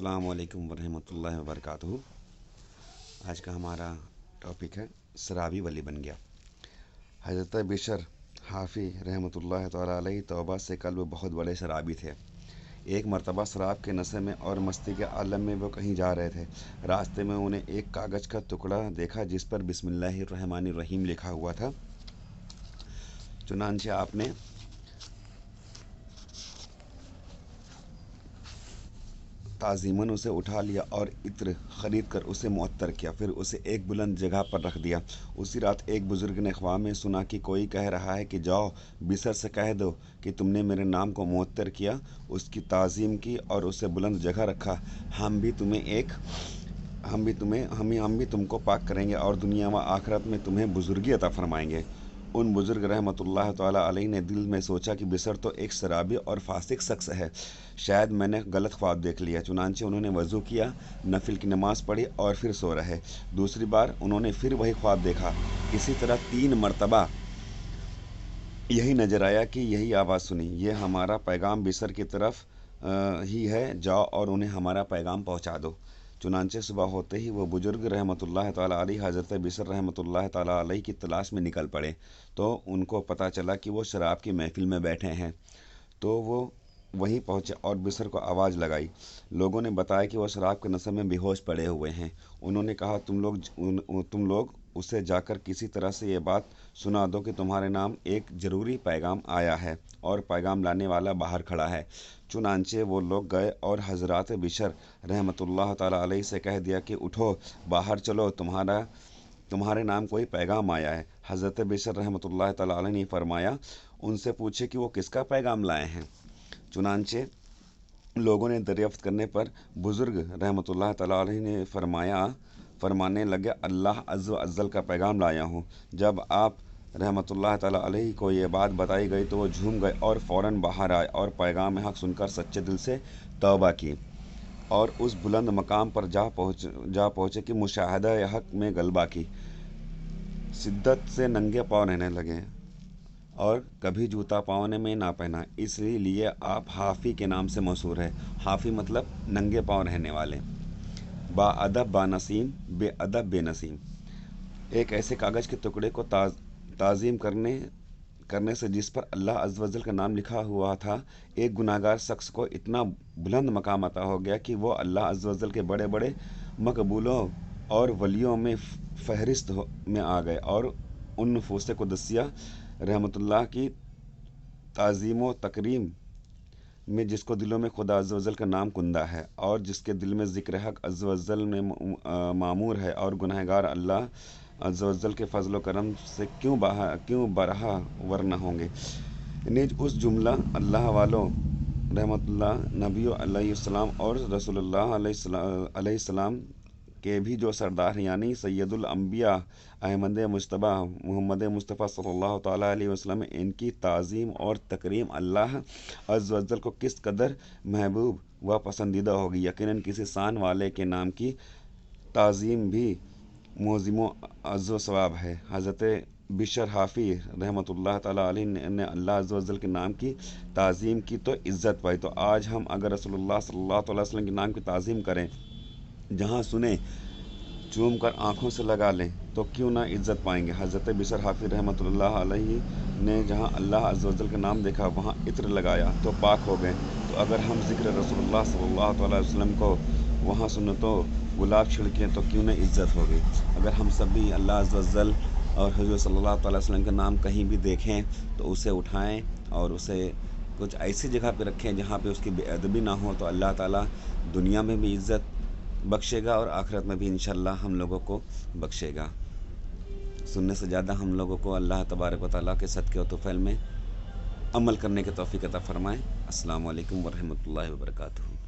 अस्सलाम वालेकुम वरहमतुल्लाहि वबरकातुहू। आज का हमारा टॉपिक है शराबी वली बन गया। हज़रत बिशर हाफ़ी रहमतुल्लाहि तआला अलैहि तौबा से कल्ब बहुत बड़े शराबी थे। एक मरतबा शराब के नशे में और मस्ती के आलम में वो कहीं जा रहे थे। रास्ते में उन्हें एक कागज़ का टुकड़ा देखा जिस पर बिस्मिल्लाहिर्रहमानिर्रहीम लिखा हुआ था। चुनांचे आपने ताज़ीमन उसे उठा लिया और इत्र ख़रीद कर उसे मुअत्तर किया, फिर उसे एक बुलंद जगह पर रख दिया। उसी रात एक बुज़ुर्ग ने ख्वाब में सुना कि कोई कह रहा है कि जाओ बिसर से कह दो कि तुमने मेरे नाम को मुअत्तर किया, उसकी ताज़ीम की और उसे बुलंद जगह रखा। हम भी तुमको पाक करेंगे और दुनिया व आखिरत में तुम्हें बुज़ुर्गी अता फ़रमाएंगे। उन बुज़ुर्ग रहमतुल्लाह ताला अलैहि ने दिल में सोचा कि बिसर तो एक शराबी और फासिक शख्स है, शायद मैंने गलत ख्वाब देख लिया। चुनांचे उन्होंने वज़ू किया, नफिल की नमाज़ पढ़ी और फिर सो रहे। दूसरी बार उन्होंने फिर वही ख्वाब देखा। इसी तरह 3 मरतबा यही नज़र आया कि यही आवाज़ सुनी, ये हमारा पैगाम बिसर की तरफ ही है, जाओ और उन्हें हमारा पैगाम पहुँचा दो। चुनांचे सुबह होते ही वो बुज़ुर्ग रहमतुल्लाह ताला अलैहि हज़रत बिसर रहमतुल्लाह ताला अलैहि की तलाश में निकल पड़े। तो उनको पता चला कि वो शराब की महफ़िल में बैठे हैं। तो वो वहीं पहुँचे और बिसर को आवाज़ लगाई। लोगों ने बताया कि वो शराब के नशे में बेहोश पड़े हुए हैं। उन्होंने कहा, तुम लोग उसे जाकर किसी तरह से ये बात सुना दो कि तुम्हारे नाम एक ज़रूरी पैगाम आया है और पैगाम लाने वाला बाहर खड़ा है। चुनांचे वो लोग गए और हज़रत बिशर रहमतुल्लाह ताला अलैहि से कह दिया कि उठो, बाहर चलो, तुम्हारे नाम कोई पैगाम आया है। हज़रत बिशर रहमतुल्लाह ताला अलैहि ने फरमाया, उनसे पूछे कि वो किसका पैगाम लाए हैं। चुनांचे लोगों ने दरियाफ्त करने पर बुज़ुर्ग रहमतुल्लाह ताला अलैहि ने फरमाने लगे, अल्लाह अज़्ज़ व अज़्ज़ल का पैगाम लाया हूँ। जब आप रहमतुल्लाह ताला अलैहि को ये बात बताई गई तो वो झूम गए और फ़ौरन बाहर आए और पैगाम हक़ सुनकर सच्चे दिल से तौबा की और उस बुलंद मकाम पर जा पहुँचे कि मुशाहदा हक़ में गलबा की। शिद्दत से नंगे पाँव रहने लगे और कभी जूता पाँव में ना पहना, इसलिए आप हाफ़ी के नाम से मशहूर है। हाफ़ी मतलब नंगे पाँव रहने वाले। बाअदब बानसीम, बेअदब बेनसीम। एक ऐसे कागज़ के टुकड़े को ताज़ीम करने से जिस पर अल्लाह अज़्ज़ व जल का नाम लिखा हुआ था, एक गुनाहगार शख्स को इतना बुलंद मकाम अता हो गया कि वो अल्लाह अज़्ज़ व जल के बड़े बड़े मकबूलों और वलियों में फ़हरिस्त में आ गए और उन नफूस कुदसिया रहमतुल्लाह की ताज़ीम व तकरीम में जिसको दिलों में खुदा अज़्ज़ व जल का नाम कुंदा है और जिसके दिल में ज़िक्र हक़ अज़्ज़ व जल में मामूर है और गुनहगार अल्लाह अज़्ज़ व जल के फ़ज़ल व करम से क्यों बरहा वर न होंगे। निज उस जुमला अल्लाह वालों रहमतुल्लाह नबियों अलैहिस्सलाम और रसूलुल्लाह अलैहिस्सलाम के भी जो सरदार हैं, यानी सैयदुल अंबिया अहमद मुज्तबा मोहम्मद मुस्तफ़ा सल्लल्लाहु ताला अलैहि वसल्लम, इनकी ताज़ीम और तकरीम अल्लाह अज़्ज़ व जल को किस कदर महबूब व पसंदीदा होगी। यकीनन किसी शान वाले के नाम की ताज़ीम भी मोज़िम अज़्ज़ व सवाब है। हज़रत बिशर हाफ़ी रहमतुल्लाह ताला अलैहि ने अल्लाह अज़्ज़ व जल के नाम की ताज़ीम की तो इज़्ज़त पाई। तो आज हम अगर रसूलुल्लाह सल्लल्लाहु अलैहि वसल्लम के नाम की ताज़ीम करें, जहाँ सुने चूम कर आँखों से लगा लें, तो क्यों ना इज़्ज़त पाएंगे। हज़रत बिशर हाफ़ी रहमतुल्लाह अलैहि ने जहाँ अल्लाह अज़्ज़ व जल का नाम देखा वहाँ इत्र लगाया तो पाक हो गए। तो अगर हम ज़िक्र रसूलुल्लाह सल्लल्लाहु अलैहि वसल्लम को वहाँ सुनो तो गुलाब छिड़कें, तो क्यों ना इज़्ज़त होगी। अगर हम सब भी अल्लाह अज़्ज़ व जल और हुज़ूर सल्लल्लाहु अलैहि वसल्लम का नाम कहीं भी देखें तो उसे उठाएँ और उसे कुछ ऐसी जगह पे रखें जहाँ पे उसकी बेअदबी ना हो, तो अल्लाह ताला दुनिया में भी इज़्ज़त बख्शेगा और आखिरत में भी इंशाअल्लाह हम लोगों को बख्शेगा। सुनने से ज़्यादा हम लोगों को अल्लाह तबारक व तआला के सदक़े व तुफ़ैल में अमल करने की तौफ़ीक़ अता फ़रमाए। अस्सलामु अलैकुम वरहमतुल्लाहि वबरकातुहू।